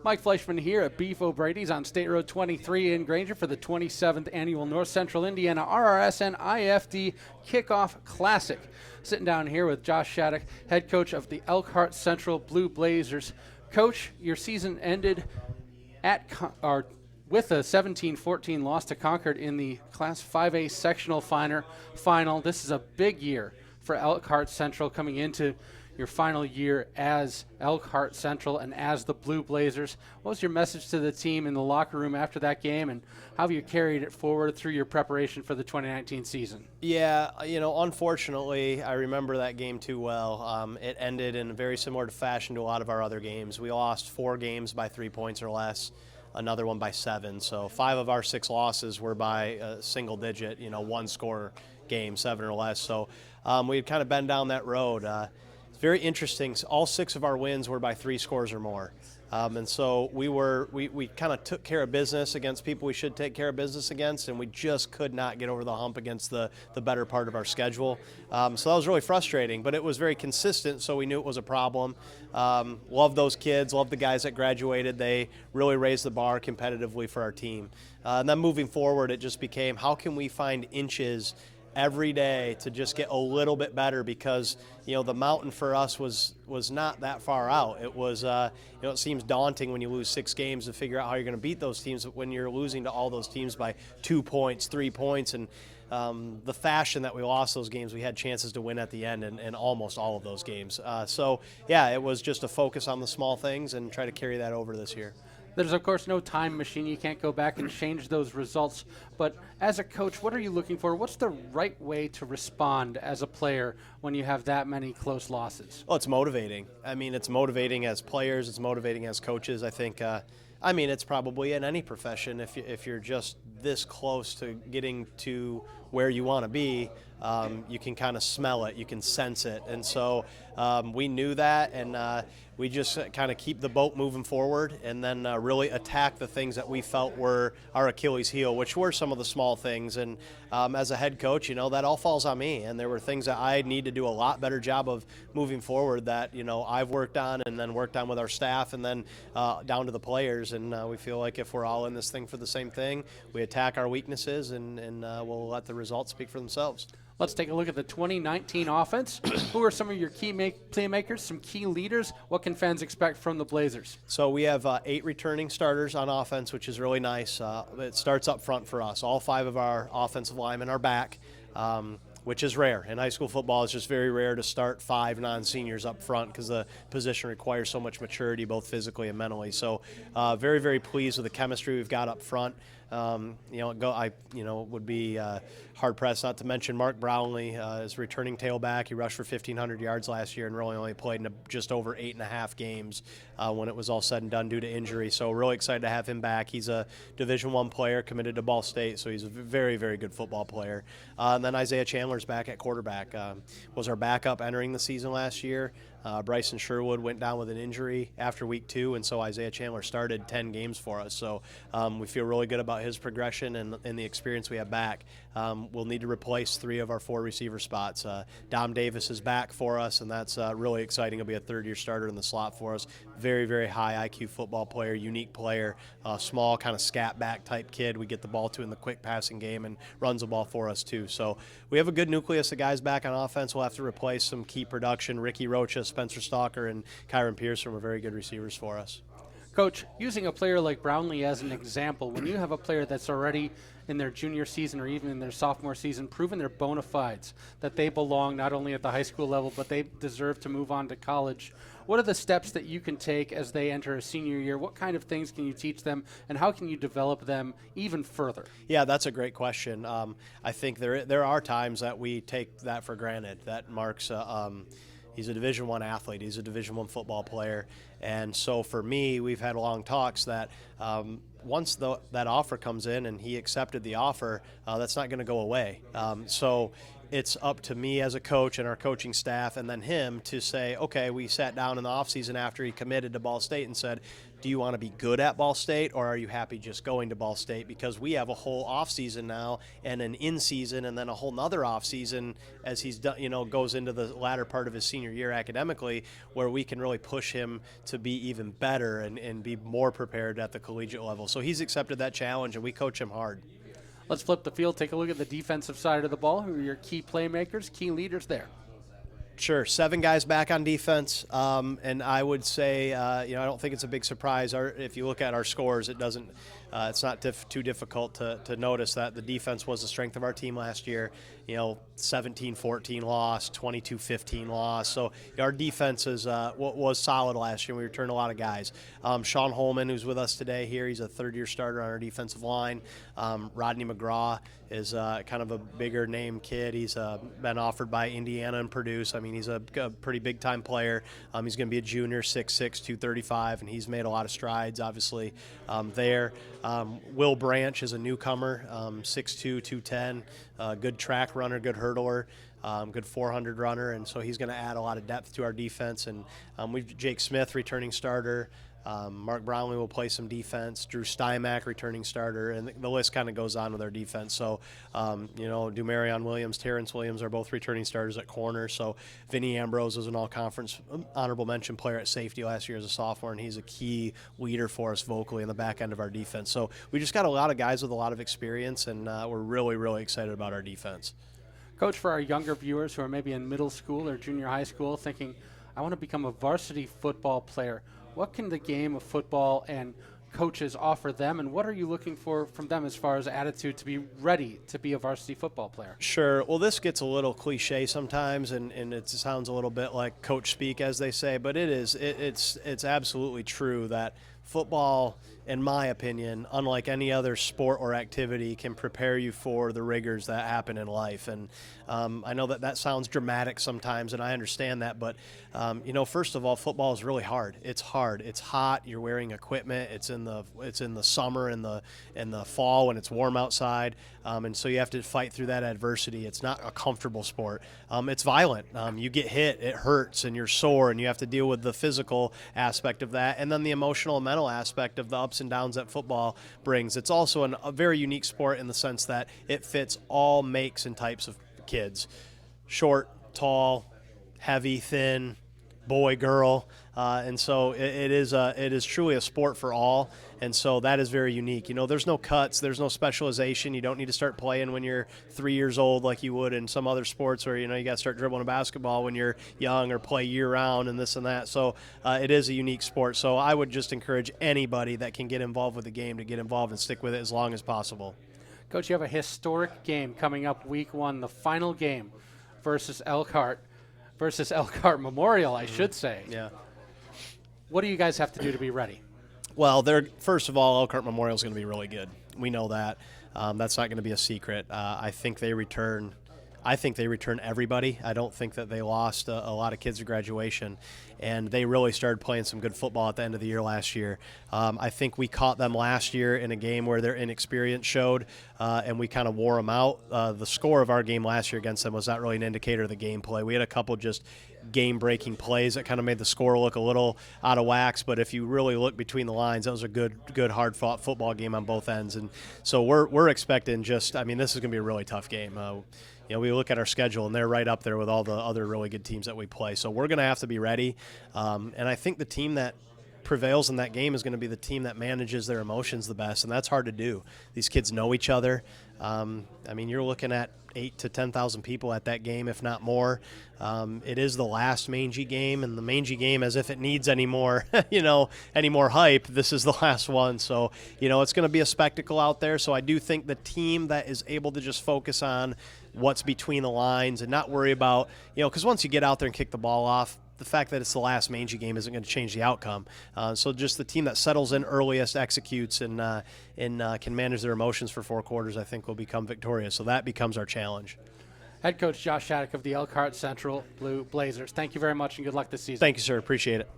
Mike Fleischman here at Beef O'Brady's on State Road 23 in Granger for the 27th Annual North Central Indiana RRSN IFD Kickoff Classic. Sitting down here with Josh Shattuck, head coach of the Elkhart Central Blue Blazers. Coach, your season ended with a 17-14 loss to Concord in the Class 5A sectional final. This is a big year for Elkhart Central coming into your final year as Elkhart Central and as the Blue Blazers. What was your message to the team in the locker room after that game, and how have you carried it forward through your preparation for the 2019 season? Yeah, unfortunately, I remember that game too well. It ended in a very similar fashion to a lot of our other games. We lost 4 games by 3 points or less, another one by 7. So 5 of our 6 losses were by a single digit, one-score game, 7 or less. So we had kind of been down that road. Very interesting. All 6 of our wins were by 3 scores or more. And so we kind of took care of business against people we should take care of business against, and we just could not get over the hump against the better part of our schedule. So that was really frustrating, but it was very consistent, so we knew it was a problem. Love those kids, love the guys that graduated. They really raised the bar competitively for our team. And then moving forward, it just became, how can we find inches every day to just get a little bit better, because the mountain for us was not that far out. It was it seems daunting when you lose 6 games to figure out how you're going to beat those teams when you're losing to all those teams by 2 points, 3 points, and the fashion that we lost those games, we had chances to win at the end in almost all of those games. So yeah, it was just a focus on the small things and try to carry that over this year. There's, of course, no time machine. You can't go back and change those results. But as a coach, what are you looking for? What's the right way to respond as a player when you have that many close losses? Well, it's motivating. I mean, it's motivating as players. It's motivating as coaches. I think, it's probably in any profession. If you're just this close to getting to where you want to be, you can kind of smell it. You can sense it. And so we knew that, and we just kind of keep the boat moving forward, and then really attack the things that we felt were our Achilles heel, which were some of the small things. And as a head coach, that all falls on me. And there were things that I need to do a lot better job of moving forward that, I've worked on and then worked on with our staff, and then down to the players. And we feel like if we're all in this thing for the same thing, we attack our weaknesses, and we'll let the results speak for themselves. Let's take a look at the 2019 offense. Who are some of your key playmakers, some key leaders? What can fans expect from the Blazers? So we have 8 returning starters on offense, which is really nice. It starts up front for us. All 5 of our offensive linemen are back, which is rare. In high school football, it's just very rare to start 5 non-seniors up front because the position requires so much maturity, both physically and mentally. So very, very pleased with the chemistry we've got up front. Would be hard-pressed not to mention Mark Brownlee is returning tailback. He rushed for 1,500 yards last year and really only played in just over 8.5 games when it was all said and done due to injury. So really excited to have him back. He's a Division I player committed to Ball State, so he's a very, very good football player. And then Isaiah Chandler's back at quarterback. Was our backup entering the season last year. Bryson Sherwood went down with an injury after week 2, and so Isaiah Chandler started 10 games for us. So we feel really good about his progression and the experience we have back. We'll need to replace 3 of our 4 receiver spots. Dom Davis is back for us, and that's really exciting. He'll be a third-year starter in the slot for us. Very, very high IQ football player, unique player, small kind of scat back type kid we get the ball to in the quick passing game, and runs the ball for us too. So we have a good nucleus of guys back on offense. We'll have to replace some key production. Ricky Rocha, Spencer Stalker, and Kyron Pearson were very good receivers for us. Coach, using a player like Brownlee as an example, when you have a player that's already in their junior season or even in their sophomore season proven their bona fides, that they belong not only at the high school level but they deserve to move on to college, what are the steps that you can take as they enter a senior year? What kind of things can you teach them, and how can you develop them even further? Yeah, that's a great question. I think there are times that we take that for granted, that Mark's he's a Division I athlete. He's a Division I football player. And so for me, we've had long talks that once that offer comes in and he accepted the offer, that's not going to go away. So it's up to me as a coach and our coaching staff and then him to say, okay, we sat down in the offseason after he committed to Ball State and said, do you want to be good at Ball State, or are you happy just going to Ball State? Because we have a whole offseason now and an in-season and then a whole nother offseason as he's done, goes into the latter part of his senior year academically, where we can really push him to be even better and be more prepared at the collegiate level. So he's accepted that challenge, and we coach him hard. Let's flip the field, take a look at the defensive side of the ball. Who are your key playmakers, key leaders there? Sure, 7 guys back on defense, and I would say, I don't think it's a big surprise. If you look at our scores, it's not too difficult to notice that the defense was the strength of our team last year. 17-14 loss, 22-15 loss. So our defense was solid last year. We returned a lot of guys. Sean Holman, who's with us today here, he's a third-year starter on our defensive line. Rodney McGraw is kind of a bigger name kid. He's been offered by Indiana and Purdue. So, he's a pretty big-time player. He's going to be a junior, 6'6", 235, and he's made a lot of strides, obviously, there. Will Branch is a newcomer, 6'2", 210, good track runner, good hurdler, good 400 runner, and so he's going to add a lot of depth to our defense. And we've Jake Smith, returning starter. Mark Brownlee will play some defense. Drew Steinmack, returning starter, and the list kind of goes on with our defense. So, Dumarion Williams, Terrence Williams are both returning starters at corner. So, Vinny Ambrose was an all-conference honorable mention player at safety last year as a sophomore, and he's a key leader for us vocally in the back end of our defense. So, we just got a lot of guys with a lot of experience, and we're really, really excited about our defense. Coach, for our younger viewers who are maybe in middle school or junior high school thinking, I want to become a varsity football player, what can the game of football and coaches offer them, and what are you looking for from them as far as attitude to be ready to be a varsity football player? Sure. Well, this gets a little cliche sometimes, and it sounds a little bit like coach speak, as they say, but it's absolutely true that football, in my opinion, unlike any other sport or activity, can prepare you for the rigors that happen in life. And I know that sounds dramatic sometimes, and I understand that, but first of all, football is really hard. It's hard. It's hot. You're wearing equipment. It's in the summer and the fall when it's warm outside, and so you have to fight through that adversity. It's not a comfortable sport. It's violent. You get hit, it hurts, and you're sore, and you have to deal with the physical aspect of that, and then the emotional and mental aspect of the ups and downs that football brings. It's also a very unique sport in the sense that it fits all makes and types of kids: short, tall, heavy, thin, boy, girl, and so it is truly a sport for all, and so that is very unique. There's no cuts, there's no specialization. You don't need to start playing when you're 3 years old like you would in some other sports, or you got to start dribbling a basketball when you're young, or play year-round and this and that. So it is a unique sport. So I would just encourage anybody that can get involved with the game to get involved and stick with it as long as possible. Coach, you have a historic game coming up week 1, the final game versus Elkhart Memorial, I should say. Yeah. What do you guys have to do to be ready? Well, first of all, Elkhart Memorial is going to be really good. We know that. That's not going to be a secret. I think they return everybody. I don't think that they lost a lot of kids to graduation, and they really started playing some good football at the end of the year last year. I think we caught them last year in a game where their inexperience showed, and we kind of wore them out. The score of our game last year against them was not really an indicator of the gameplay. We had a couple just game-breaking plays that kind of made the score look a little out of wax, but if you really look between the lines, that was a good hard-fought football game on both ends. And so we're expecting this is going to be a really tough game. We look at our schedule, and they're right up there with all the other really good teams that we play. So we're going to have to be ready. And I think the team that prevails in that game is going to be the team that manages their emotions the best, and that's hard to do. These kids know each other. You're looking at 8,000 to 10,000 people at that game, if not more. It is the last Mangy game, and the Mangy game, as if it needs any more, any more hype, this is the last one. So, it's going to be a spectacle out there. So I do think the team that is able to just focus on what's between the lines and not worry about, because once you get out there and kick the ball off, the fact that it's the last Mangy game isn't going to change the outcome. So just the team that settles in earliest, executes, and can manage their emotions for 4 quarters, I think will become victorious. So that becomes our challenge. Head coach Josh Shattuck of the Elkhart Central Blue Blazers, thank you very much and good luck this season. Thank you, sir. Appreciate it.